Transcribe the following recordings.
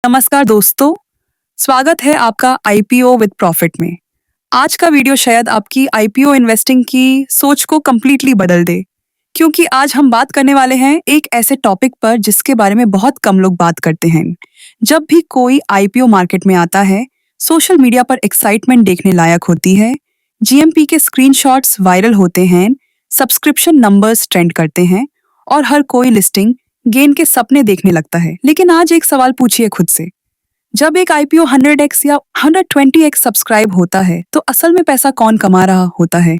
नमस्कार दोस्तों, स्वागत है आपका आईपीओ विद प्रॉफिट में। आज का वीडियो शायद आपकी आईपीओ इन्वेस्टिंग की सोच को कंप्लीटली बदल दे, क्योंकि आज हम बात करने वाले हैं एक ऐसे टॉपिक पर जिसके बारे में बहुत कम लोग बात करते हैं। जब भी कोई आईपीओ मार्केट में आता है, सोशल मीडिया पर एक्साइटमेंट देखने लायक होती है, जीएमपी के स्क्रीनशॉट्स वायरल होते हैं, सब्सक्रिप्शन नंबर्स ट्रेंड करते हैं और हर कोई लिस्टिंग गेन के सपने देखने लगता है। लेकिन आज एक सवाल पूछिए खुद से, जब एक आईपीओ 100x या 120x सब्सक्राइब होता है तो असल में पैसा कौन कमा रहा होता है,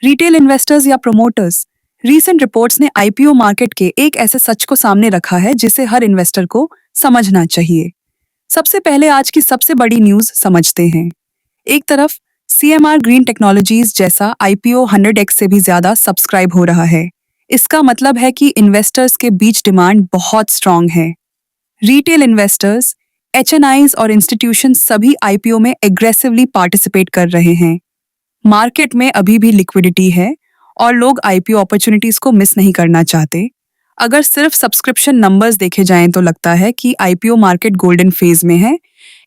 रिटेल इन्वेस्टर्स या प्रमोटर्स? रीसेंट रिपोर्ट्स ने आईपीओ मार्केट के एक ऐसे सच को सामने रखा है जिसे हर इन्वेस्टर को समझना चाहिए। सबसे पहले आज की सबसे बड़ी न्यूज समझते हैं। एक तरफ सीएमआर ग्रीन टेक्नोलॉजीज जैसा आईपीओ 100x से भी ज्यादा सब्सक्राइब हो रहा है। इसका मतलब है कि इन्वेस्टर्स के बीच डिमांड बहुत स्ट्रांग है। रिटेल इन्वेस्टर्स, एचएनआईज और इंस्टीट्यूशन सभी आईपीओ में एग्रेसिवली पार्टिसिपेट कर रहे हैं। मार्केट में अभी भी लिक्विडिटी है और लोग आईपीओ अपॉर्चुनिटीज को मिस नहीं करना चाहते। अगर सिर्फ सब्सक्रिप्शन नंबर्स देखे जाएं तो लगता है कि आईपीओ मार्केट गोल्डन फेज में है,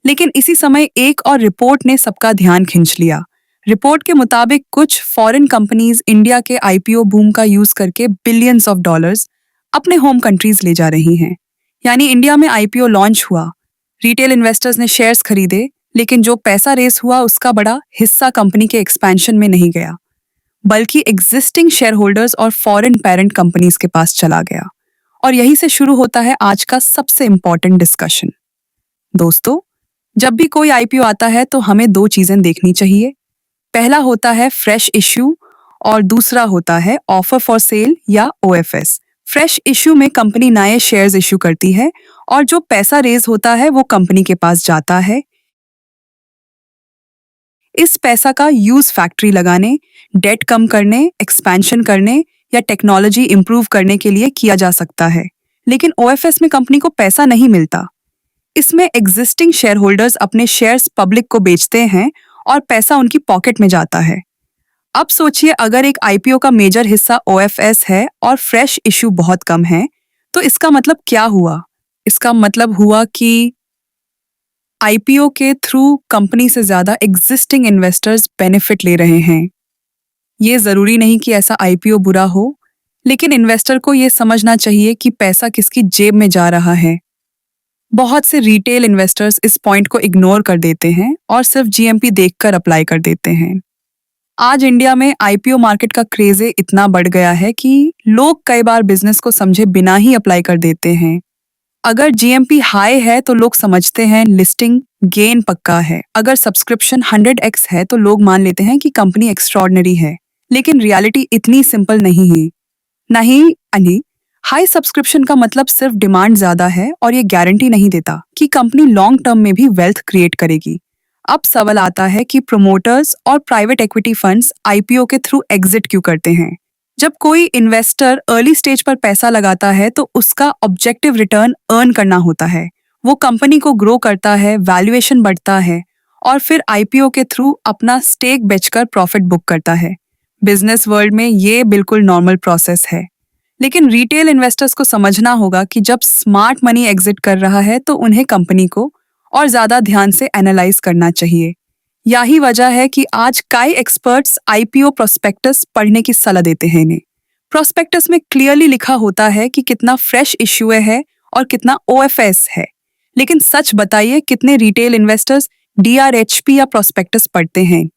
लेकिन इसी समय एक और रिपोर्ट ने सबका ध्यान खींच लिया। रिपोर्ट के मुताबिक कुछ फॉरेन कंपनीज इंडिया के आईपीओ बूम का यूज करके बिलियंस ऑफ डॉलर्स अपने होम कंट्रीज ले जा रही हैं। यानी इंडिया में आईपीओ लॉन्च हुआ, रिटेल इन्वेस्टर्स ने शेयर्स खरीदे, लेकिन जो पैसा रेस हुआ उसका बड़ा हिस्सा कंपनी के एक्सपेंशन में नहीं गया, बल्कि एग्जिस्टिंग शेयर होल्डर्स और फॉरेन पेरेंट कंपनीज के पास चला गया। और यही से शुरू होता है आज का सबसे इंपॉर्टेंट डिस्कशन। दोस्तों, जब भी कोई आईपीओ आता है तो हमें दो चीजें देखनी चाहिए। पहला होता है फ्रेश इश्यू और दूसरा होता है ऑफर फॉर सेल या ओएफएस। फ्रेश इश्यू में कंपनी नए शेयर्स इश्यू करती है और जो पैसा रेज होता है वो कंपनी के पास जाता है। इस पैसा का यूज फैक्ट्री लगाने, डेट कम करने, एक्सपेंशन करने या टेक्नोलॉजी इंप्रूव करने के लिए किया जा सकता है। लेकिन ओएफएस में कंपनी को पैसा नहीं मिलता। इसमें एग्जिस्टिंग शेयर होल्डर्स अपने शेयर्स पब्लिक को बेचते हैं और पैसा उनकी पॉकेट में जाता है। अब सोचिए, अगर एक आईपीओ का मेजर हिस्सा ओएफएस है और फ्रेश इश्यू बहुत कम है, तो इसका मतलब क्या हुआ? इसका मतलब हुआ कि आईपीओ के थ्रू कंपनी से ज्यादा एग्जिस्टिंग इन्वेस्टर्स बेनिफिट ले रहे हैं। ये जरूरी नहीं कि ऐसा आईपीओ बुरा हो, लेकिन इन्वेस्टर को ये समझना चाहिए कि पैसा किसकी जेब में जा रहा है। बहुत से रिटेल इन्वेस्टर्स इस पॉइंट को इग्नोर कर देते हैं और सिर्फ जीएमपी देखकर अप्लाई कर देते हैं। आज इंडिया में आईपीओ मार्केट का क्रेज इतना बढ़ गया है कि लोग कई बार बिजनेस को समझे बिना ही अप्लाई कर देते हैं। अगर जीएमपी हाई है तो लोग समझते हैं लिस्टिंग गेन पक्का है। अगर सब्सक्रिप्शन 100x है तो लोग मान लेते हैं कि कंपनी एक्स्ट्रॉर्डनरी है। लेकिन रियलिटी इतनी सिंपल नहीं है। नहीं, हाई सब्सक्रिप्शन का मतलब सिर्फ डिमांड ज्यादा है और ये गारंटी नहीं देता कि कंपनी लॉन्ग टर्म में भी वेल्थ क्रिएट करेगी। अब सवाल आता है कि प्रमोटर्स और प्राइवेट इक्विटी फंड्स आईपीओ के थ्रू एग्जिट क्यों करते हैं? जब कोई इन्वेस्टर अर्ली स्टेज पर पैसा लगाता है तो उसका ऑब्जेक्टिव रिटर्न अर्न करना होता है। वो कंपनी को ग्रो करता है, वैल्यूएशन बढ़ता है और फिर आईपीओ के थ्रू अपना स्टेक बेचकर प्रॉफिट बुक करता है। बिजनेस वर्ल्ड में ये बिल्कुल नॉर्मल प्रोसेस है। लेकिन रिटेल इन्वेस्टर्स को समझना होगा कि जब स्मार्ट मनी एग्जिट कर रहा है तो उन्हें कंपनी को और ज्यादा ध्यान से एनालाइज करना चाहिए। यही वजह है कि आज कई एक्सपर्ट्स आईपीओ प्रोस्पेक्टस पढ़ने की सलाह देते हैं इन्हें। प्रोस्पेक्टस में क्लियरली लिखा होता है कि कितना फ्रेश इश्यू है और कितना ओएफएस है। लेकिन सच बताइए, कितने रिटेल इन्वेस्टर्स डीआरएचपी या प्रोस्पेक्टस पढ़ते हैं?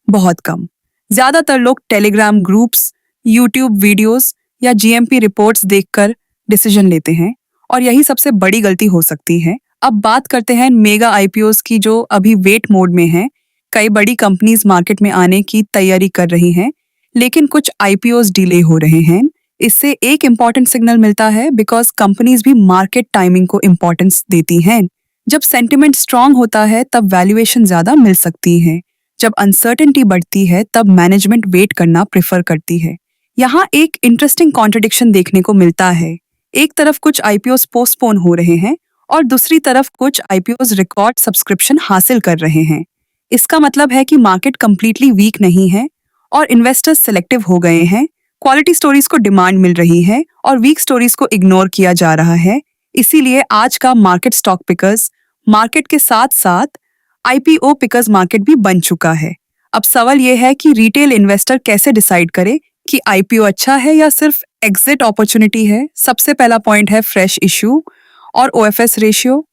बहुत कम। ज्यादातर लोग टेलीग्राम ग्रुप्स, यूट्यूब वीडियोस या जीएमपी रिपोर्ट्स देखकर डिसीजन लेते हैं और यही सबसे बड़ी गलती हो सकती है। अब बात करते हैं मेगा आईपीओस की जो अभी वेट मोड में हैं। कई बड़ी कंपनीज मार्केट में आने की तैयारी कर रही हैं, लेकिन कुछ आईपीओस डिले हो रहे हैं। इससे एक इम्पॉर्टेंट सिग्नल मिलता है बिकॉज कंपनीज भी मार्केट टाइमिंग को इम्पोर्टेंस देती हैं। जब सेंटिमेंट स्ट्रांग होता है तब वैल्यूएशन ज्यादा मिल सकती है। जब अनसर्टेनिटी बढ़ती है तब मैनेजमेंट वेट करना प्रेफर करती है। यहाँ एक इंटरेस्टिंग कॉन्ट्रडिक्शन देखने को मिलता है। एक तरफ कुछ आईपीओस पोस्टपोन हो रहे हैं और दूसरी तरफ कुछ आईपीओस रिकॉर्ड सब्सक्रिप्शन हासिल कर रहे हैं। इसका मतलब है कि मार्केट कंप्लीटली वीक नहीं है और इन्वेस्टर्स सिलेक्टिव हो गए हैं। क्वालिटी स्टोरीज को डिमांड मिल रही है और वीक स्टोरीज को इग्नोर किया जा रहा है। इसीलिए आज का मार्केट स्टॉक पिकर्स मार्केट के साथ साथ आईपीओ पिकर्स मार्केट भी बन चुका है। अब सवाल यह है कि रिटेल इन्वेस्टर कैसे डिसाइड करे कि आईपीओ अच्छा है या सिर्फ एग्जिट अपॉर्चुनिटी है। सबसे पहला पॉइंट है फ्रेश इशू और ओएफएस रेशियो।